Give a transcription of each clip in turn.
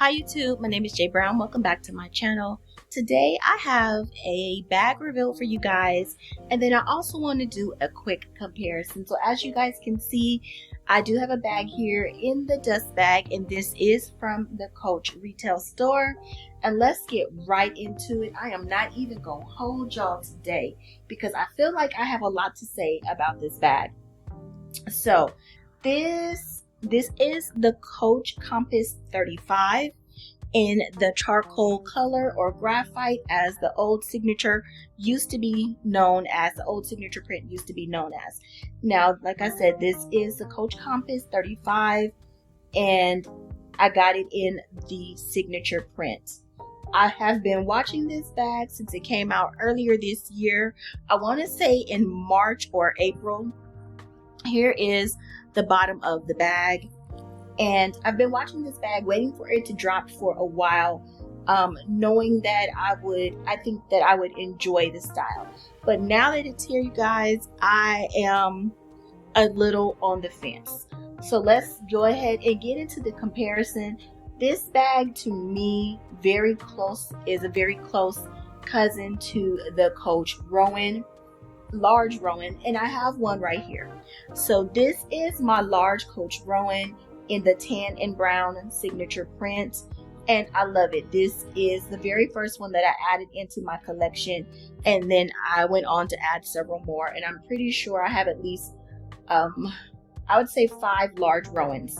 Hi YouTube, my name is Jay Brown. Welcome back to my channel. Today I have a bag reveal for you guys, and then I also want to do a quick comparison. So as you guys can see, I do have a bag here in the dust bag, and this is from the Coach retail store. And let's get right into it. I am not even gonna hold y'all today because I feel like I have a lot to say about this bag. So this is the Coach Compass 35 in the charcoal color or graphite, as the old signature used to be known as, the old signature print used to be known as. Now, like I said, this is the Coach Compass 35 and I got it in the signature print. I have been watching this bag since it came out earlier this year. I want to say in March or April. Here is the bottom of the bag, and I've been watching this bag, waiting for it to drop for a while, knowing that I think that I would enjoy the style. But now that it's here, you guys, I am a little on the fence. So let's go ahead and get into the comparison. This bag to me is a very close cousin to the Coach Rowan, large Rowan, and I have one right here. So this is my large Coach Rowan in the tan and brown signature print, and I love it. This is the very first one that I added into my collection, and then I went on to add several more, and I'm pretty sure I have at least I would say 5 large Rowans.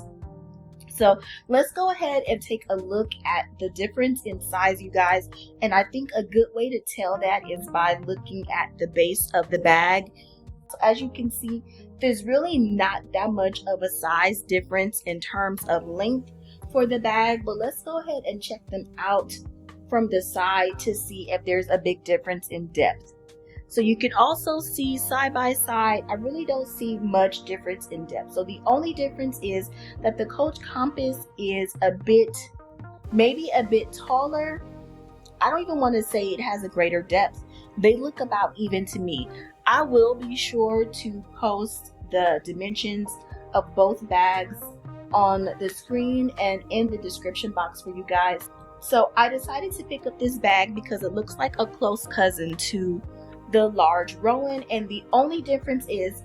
So let's go ahead and take a look at the difference in size, you guys. And I think a good way to tell that is by looking at the base of the bag. So as you can see, there's really not that much of a size difference in terms of length for the bag, but let's go ahead and check them out from the side to see if there's a big difference in depth. So you can also see side by side, I really don't see much difference in depth. So the only difference is that the Coach Compass is maybe a bit taller. I don't even want to say it has a greater depth. They look about even to me. I will be sure to post the dimensions of both bags on the screen and in the description box for you guys. So I decided to pick up this bag because it looks like a close cousin to the large Rowan, and the only difference is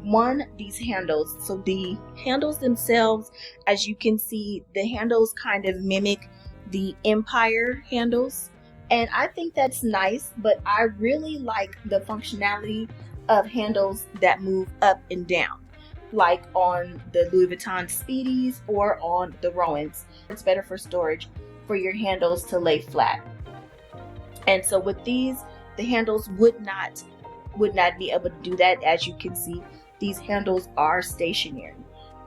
one, these handles. So the handles themselves, as you can see, the handles kind of mimic the Empire handles, and I think that's nice, but I really like the functionality of handles that move up and down, like on the Louis Vuitton Speedies or on the Rowans. It's better for storage for your handles to lay flat. And so with these, the handles would not be able to do that. As you can see, these handles are stationary.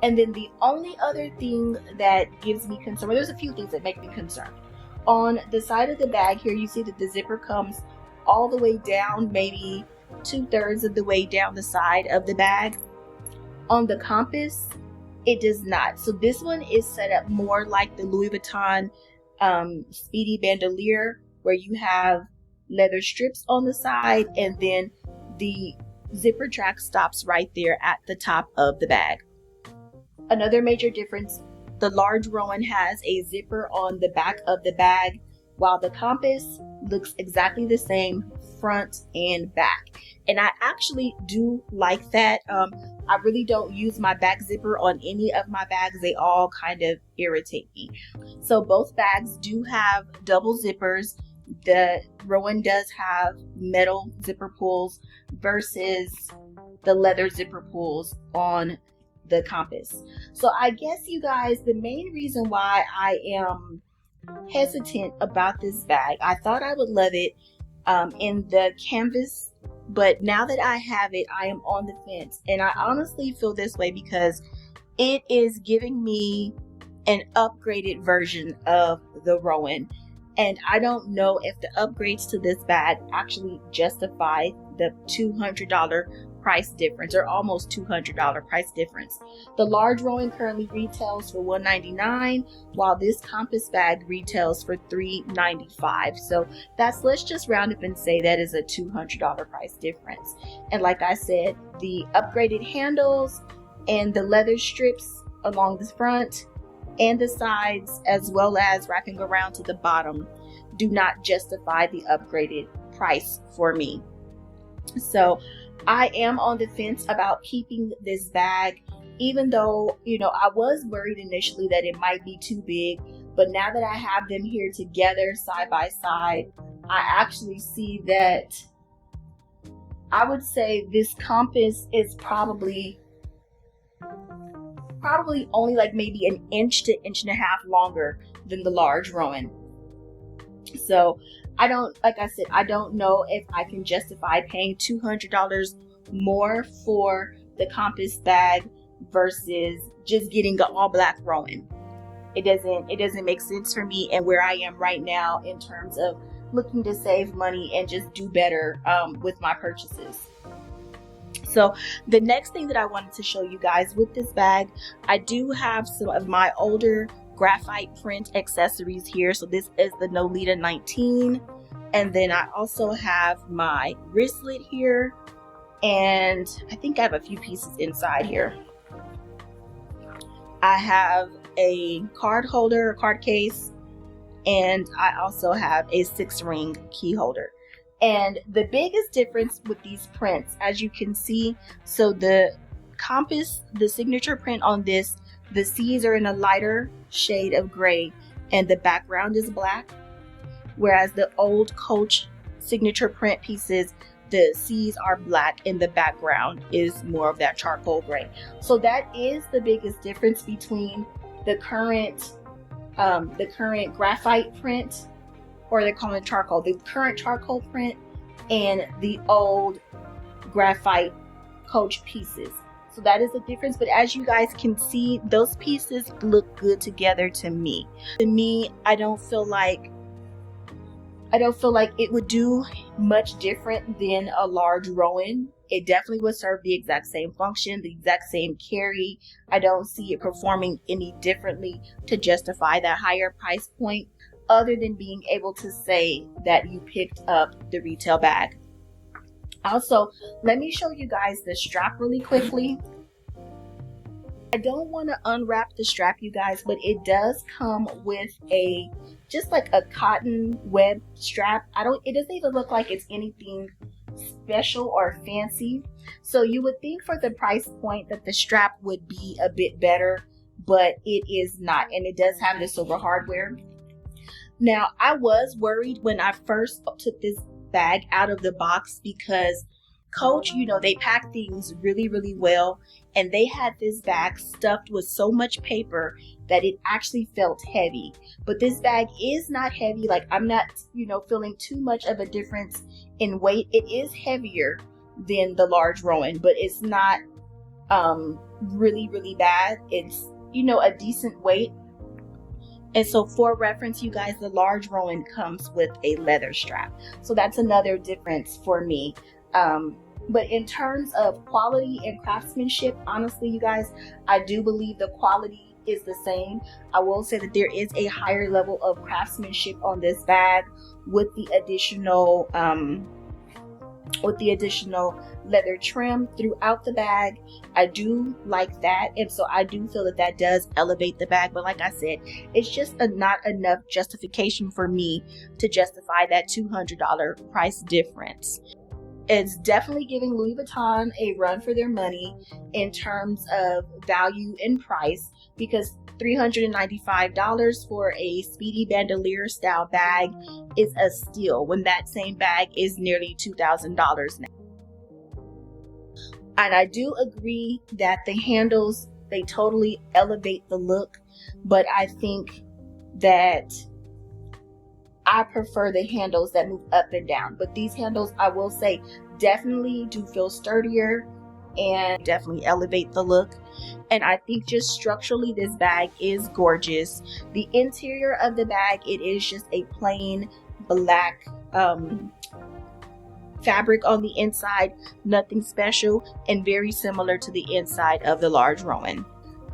And then the only other thing that gives me concern, well, there's a few things that make me concerned. On the side of the bag here, you see that the zipper comes all the way down, maybe 2/3 of the way down the side of the bag. On the Compass, it does not. So this one is set up more like the Louis Vuitton Speedy Bandolier, where you have leather strips on the side, and then the zipper track stops right there at the top of the bag. Another major difference, the large Rowan has a zipper on the back of the bag, while the Compass looks exactly the same front and back. And I actually do like that. I really don't use my back zipper on any of my bags. They all kind of irritate me. So both bags do have double zippers. The Rowan does have metal zipper pulls versus the leather zipper pulls on the Compass. So I guess, you guys, the main reason why I am hesitant about this bag, I thought I would love it in the canvas, but now that I have it, I am on the fence. And I honestly feel this way because it is giving me an upgraded version of the Rowan. And I don't know if the upgrades to this bag actually justify the $200 price difference, or almost $200 price difference. The large Rowan currently retails for $199, while this Compass bag retails for $395. So let's just round up and say that is a $200 price difference. And like I said, the upgraded handles and the leather strips along the front and the sides, as well as wrapping around to the bottom, do not justify the upgraded price for me. So I am on the fence about keeping this bag, even though, you know, I was worried initially that it might be too big. But now that I have them here together side by side, I actually see that I would say this compass is probably only like maybe an inch to inch and a half longer than the large Rowan. So I don't, like I said, I don't know if I can justify paying $200 more for the compass bag versus just getting the all black Rowan. It doesn't make sense for me and where I am right now in terms of looking to save money and just do better with my purchases. So the next thing that I wanted to show you guys with this bag, I do have some of my older graphite print accessories here. So this is the Nolita 19, and then I also have my wristlet here, and I think I have a few pieces inside here. I have a card holder, a card case, and I also have a 6-ring key holder. And the biggest difference with these prints, as you can see, so the compass, the signature print on this, the C's are in a lighter shade of gray and the background is black, whereas the old Coach signature print pieces, the C's are black and the background is more of that charcoal gray. So that is the biggest difference between the current graphite print, or they call it charcoal, the current charcoal print, and the old graphite Coach pieces. So that is the difference. But as you guys can see, those pieces look good together to me. I don't feel like it would do much different than a large Rowan. It definitely would serve the exact same function, the exact same carry. I don't see it performing any differently to justify that higher price point, other than being able to say that you picked up the retail bag. Also, let me show you guys the strap really quickly. I don't want to unwrap the strap, you guys, but it does come with just like a cotton web strap. It doesn't even look like it's anything special or fancy. So you would think for the price point that the strap would be a bit better, but it is not. And it does have the silver hardware. Now, I was worried when I first took this bag out of the box because Coach, you know, they pack things really, really well, and they had this bag stuffed with so much paper that it actually felt heavy. But this bag is not heavy. Like, I'm not, you know, feeling too much of a difference in weight. It is heavier than the large Rowan, but it's not really, really bad. It's, you know, a decent weight. And so for reference, you guys, the large Rowan comes with a leather strap. So that's another difference for me. But in terms of quality and craftsmanship, honestly, you guys, I do believe the quality is the same. I will say that there is a higher level of craftsmanship on this bag with the additional leather trim throughout the bag. I do like that, and so I do feel that that does elevate the bag. But like I said, it's just not enough justification for me to justify that $200 price difference. It's definitely giving Louis Vuitton a run for their money in terms of value and price, because $395 for a Speedy Bandolier style bag is a steal when that same bag is nearly $2,000 now. And I do agree that the handles, they totally elevate the look, but I think that I prefer the handles that move up and down. But these handles, I will say, definitely do feel sturdier and definitely elevate the look. And I think just structurally, this bag is gorgeous. The interior of the bag, it is just a plain black fabric on the inside, nothing special, and very similar to the inside of the large Rowan.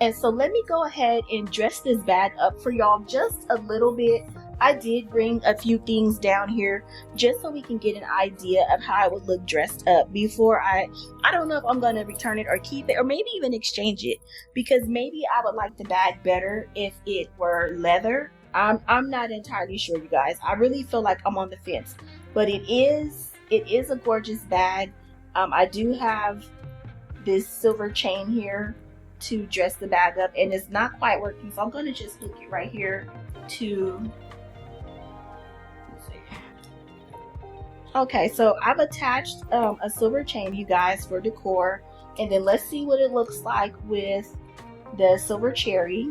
And so let me go ahead and dress this bag up for y'all just a little bit. I did bring a few things down here just so we can get an idea of how I would look dressed up before I don't know if I'm going to return it or keep it or maybe even exchange it, because maybe I would like the bag better if it were leather. I'm not entirely sure, you guys. I really feel like I'm on the fence, but it is a gorgeous bag. I do have this silver chain here to dress the bag up, and it's not quite working, so I'm going to just hook it right here to, okay, so I've attached a silver chain, you guys, for decor, and then let's see what it looks like with the silver cherry.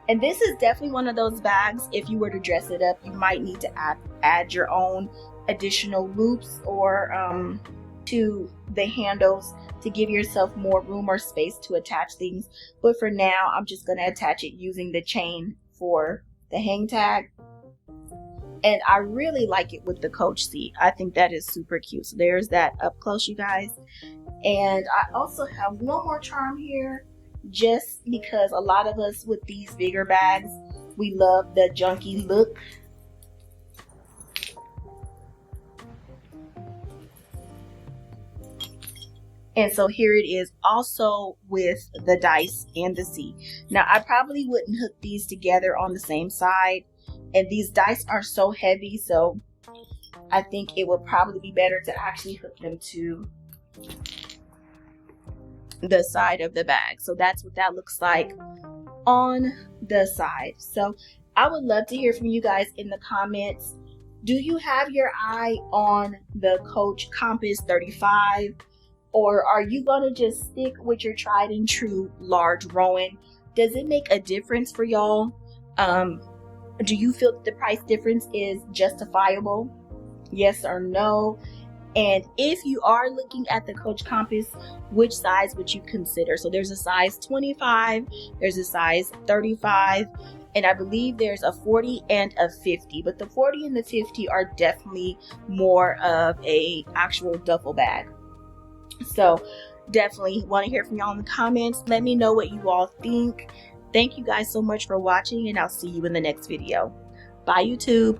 And this is definitely one of those bags, if you were to dress it up, you might need to add your own additional loops or to the handles to give yourself more room or space to attach things. But for now, I'm just going to attach it using the chain for the hang tag. And I really like it with the coach seat. I think that is super cute. So there's that up close, you guys. And I also have one more charm here, just because a lot of us with these bigger bags, we love the junky look. And so here it is, also with the dice and the seat. Now I probably wouldn't hook these together on the same side, and these dice are so heavy, so I think it would probably be better to actually hook them to the side of the bag. So that's what that looks like on the side. So I would love to hear from you guys in the comments. Do you have your eye on the Coach Compass 35? Or are you going to just stick with your tried and true large Rowan? Does it make a difference for y'all? Do you feel that the price difference is justifiable? Yes or no? And if you are looking at the Coach Compass, which size would you consider? So there's a size 25, there's a size 35, and I believe there's a 40 and a 50. But the 40 and the 50 are definitely more of a actual duffel bag. So definitely want to hear from y'all in the comments. Let me know what you all think. Thank you guys so much for watching, and I'll see you in the next video. Bye, YouTube.